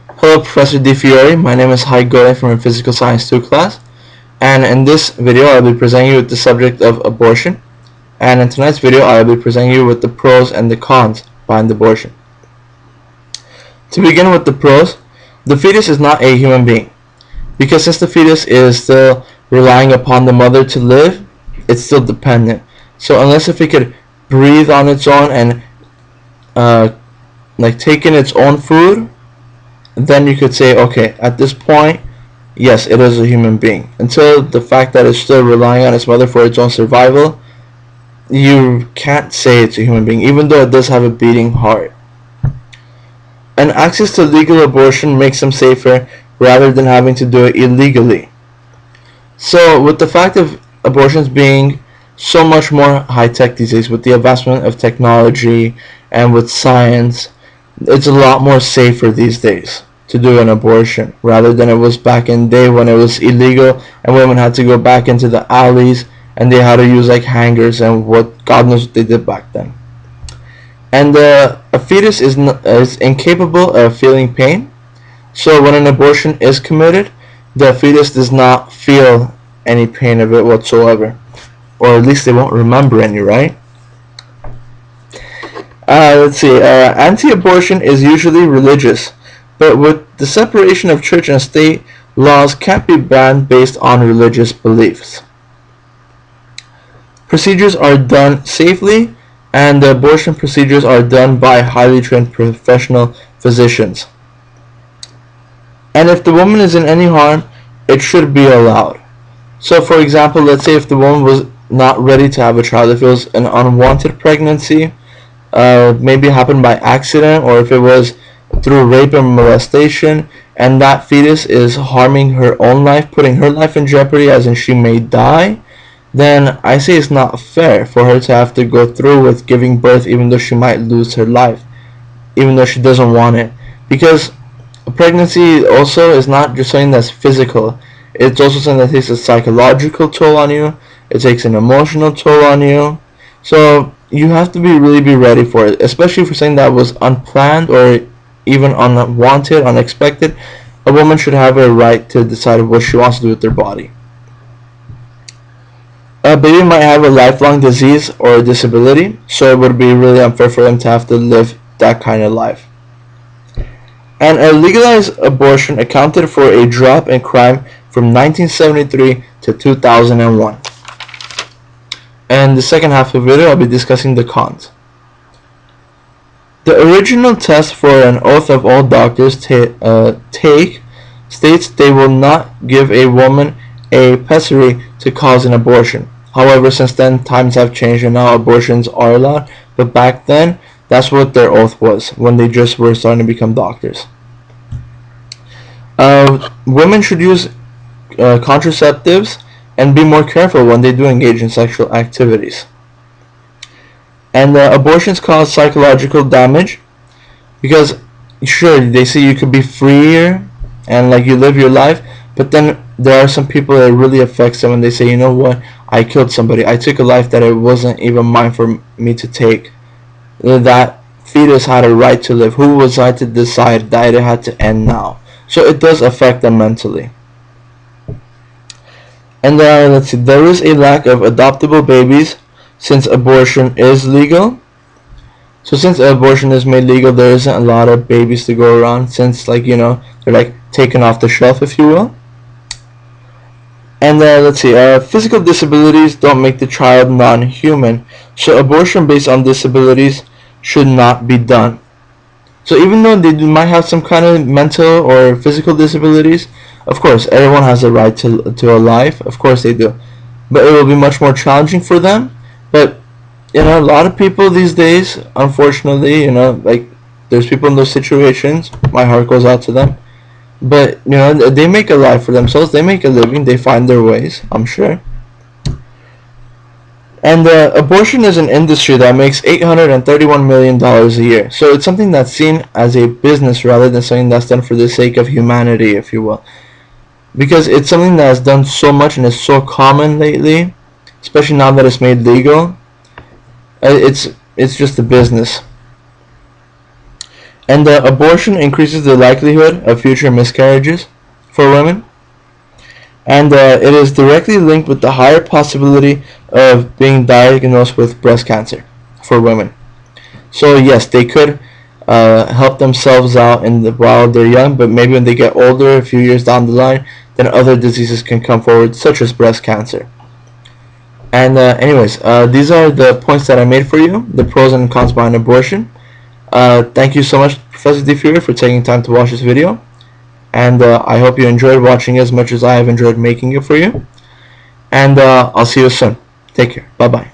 Hello, Professor Di Fiore. My name is Haig Gholian from a Physical Science 2 class, and in this video I'll be presenting you with the subject of abortion. And in tonight's video I'll be presenting you with the pros and the cons behind abortion. To begin with the pros, the fetus is not a human being, because since the fetus is still relying upon the mother to live, it's still dependent. So unless if it could breathe on its own and take in its own food, then you could say, okay, at this point, yes, it is a human being. Until the fact that it's still relying on its mother for its own survival, you can't say it's a human being, even though it does have a beating heart. And access to legal abortion makes them safer rather than having to do it illegally. So with the fact of abortions being so much more high-tech these days, with the advancement of technology and with science, it's a lot more safer these days to do an abortion rather than it was back in the day when it was illegal and women had to go back into the alleys and they had to use like hangers and what God knows what they did back then. And a fetus is incapable of feeling pain, so when an abortion is committed, the fetus does not feel any pain of it whatsoever, or at least they won't remember any, right? Let's see, anti-abortion is usually religious, but with the separation of church and state, laws can't be banned based on religious beliefs. Procedures are done safely, and the abortion procedures are done by highly trained professional physicians. And if the woman is in any harm, it should be allowed. So for example, let's say if the woman was not ready to have a child, if it was an unwanted pregnancy, maybe it happened by accident, or if it was through rape and molestation, and that fetus is harming her own life, putting her life in jeopardy as in she may die, then I say it's not fair for her to have to go through with giving birth even though she might lose her life, even though she doesn't want it. Because a pregnancy also is not just something that's physical, it's also something that takes a psychological toll on you, it takes an emotional toll on you. So you have to really be ready for it, especially for something that was unplanned or even unwanted, unexpected. A woman should have a right to decide what she wants to do with their body. A baby might have a lifelong disease or a disability, so it would be really unfair for them to have to live that kind of life. And a legalized abortion accounted for a drop in crime from 1973 to 2001. And the second half of the video, I'll be discussing the cons. The original test for an oath of all doctors take states they will not give a woman a pessary to cause an abortion. However, since then, times have changed and now abortions are allowed. But back then, that's what their oath was, when they just were starting to become doctors. Women should use contraceptives and be more careful when they do engage in sexual activities. And abortions cause psychological damage because, sure, they say you could be freer and like you live your life, but then there are some people that it really affects them and they say, you know what, I killed somebody, I took a life that it wasn't even mine for me to take. That fetus had a right to live. Who was I to decide that it had to end now? So it does affect them mentally. And let's see, there is a lack of adoptable babies since abortion is legal. So since abortion is made legal, there isn't a lot of babies to go around, since they're like taken off the shelf, if you will. And let's see, physical disabilities don't make the child non-human, so abortion based on disabilities should not be done. So even though they might have some kind of mental or physical disabilities, of course, everyone has a right to a life, of course they do. But it will be much more challenging for them. But, a lot of people these days, unfortunately, there's people in those situations, my heart goes out to them. But, they make a life for themselves, they make a living, they find their ways, I'm sure. And abortion is an industry that makes $831 million a year. So it's something that's seen as a business rather than something that's done for the sake of humanity, if you will. Because it's something that has done so much and is so common lately, especially now that it's made legal. It's just a business. And abortion increases the likelihood of future miscarriages for women. And it is directly linked with the higher possibility of being diagnosed with breast cancer for women. So yes, they could help themselves out while they're young, but maybe when they get older, a few years down the line, then other diseases can come forward, such as breast cancer. And anyways, these are the points that I made for you, the pros and cons behind abortion. Thank you so much, Professor DeFury, for taking time to watch this video. And I hope you enjoyed watching as much as I have enjoyed making it for you. And I'll see you soon. Take care. Bye-bye.